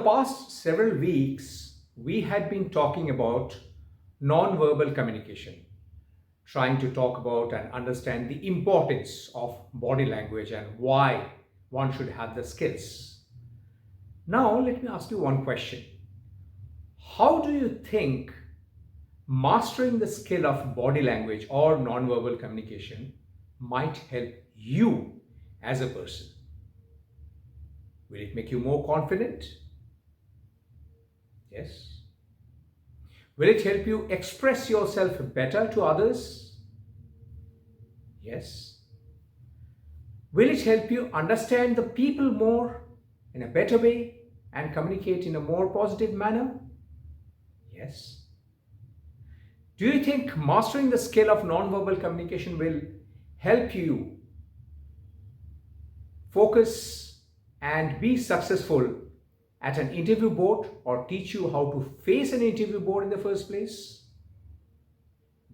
past several weeks, we had been talking about non-verbal communication, trying to talk about and understand the importance of body language and why one should have the skills. Now, let me ask you one question. How do you think mastering the skill of body language or non-verbal communication might help you as a person? Will it make you more confident? Yes. Will it help you express yourself better to others? Yes. Will it help you understand the people more in a better way and communicate in a more positive manner? Yes. Do you think mastering the skill of non-verbal communication will help you focus and be successful at an interview board or teach you how to face an interview board in the first place?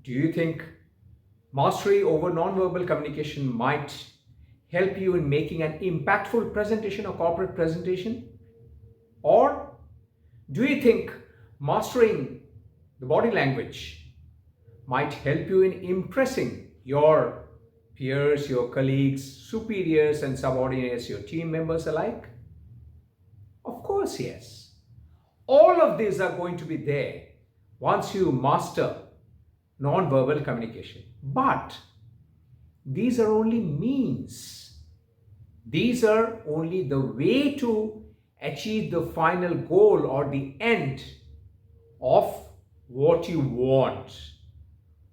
Do you think mastery over non-verbal communication might help you in making an impactful presentation or corporate presentation? Or do you think mastering the body language might help you in impressing your peers, your colleagues, superiors and subordinates, your team members alike? Of course, yes. All of these are going to be there once you master non-verbal communication. But these are only means. These are only the way to achieve the final goal or the end of what you want,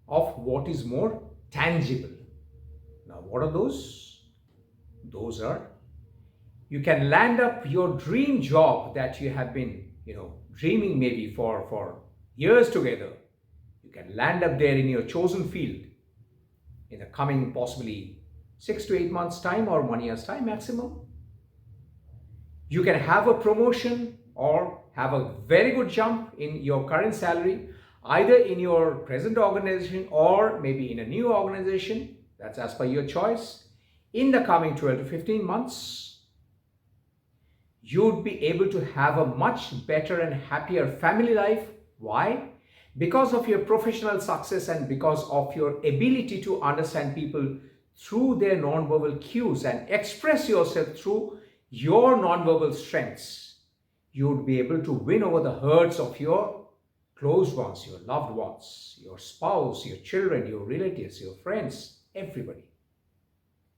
of what is more tangible. Now, what are those? Those are, you can land up your dream job that you have been, dreaming maybe for years together. You can land up there in your chosen field in the coming possibly 6 to 8 months time or 1 year's time maximum. You can have a promotion or have a very good jump in your current salary, either in your present organization or maybe in a new organization. That's as per your choice. In the coming 12 to 15 months, you'd be able to have a much better and happier family life. Why? Because of your professional success and because of your ability to understand people through their nonverbal cues and express yourself through your nonverbal strengths, you would be able to win over the hearts of your close ones, your loved ones, your spouse, your children, your relatives, your friends, everybody.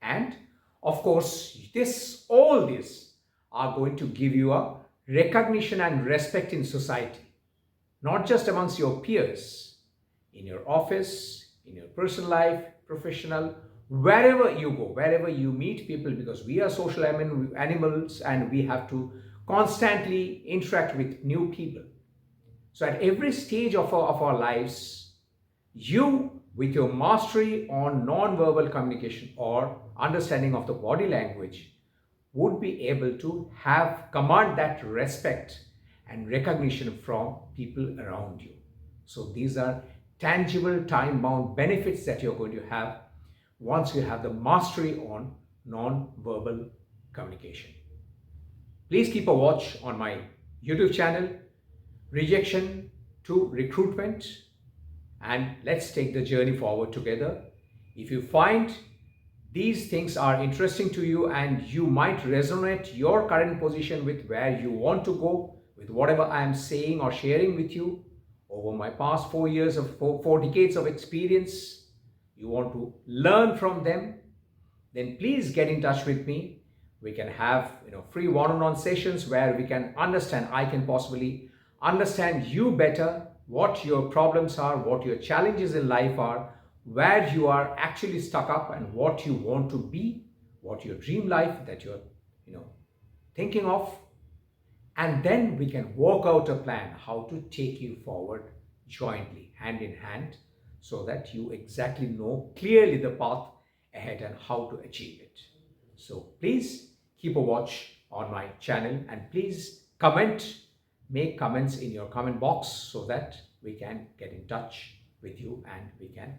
And of course, all these are going to give you a recognition and respect in society, not just amongst your peers, in your office, in your personal life, professional, wherever you go, wherever you meet people, because we are social animals and we have to constantly interact with new people. So at every stage of our lives, you, with your mastery on non-verbal communication or understanding of the body language, would be able to command that respect and recognition from people around you. So these are tangible, time-bound benefits that you're going to have once you have the mastery on non-verbal communication. Please keep a watch on my YouTube channel, Rejection to Recruitment, and let's take the journey forward together. If you find these things are interesting to you and you might resonate your current position with where you want to go, with whatever I am saying or sharing with you over my past 4 years of 4 decades of experience, you want to learn from them, then please get in touch with me. We can have free one-on-one sessions where we can I can possibly understand you better, what your problems are, what your challenges in life are, where you are actually stuck up and what you want to be, what your dream life that you're thinking of. And then we can work out a plan how to take you forward jointly, hand in hand, so that you exactly know clearly the path ahead and how to achieve it. So please keep a watch on my channel and please make comments in your comment box so that we can get in touch with you and we can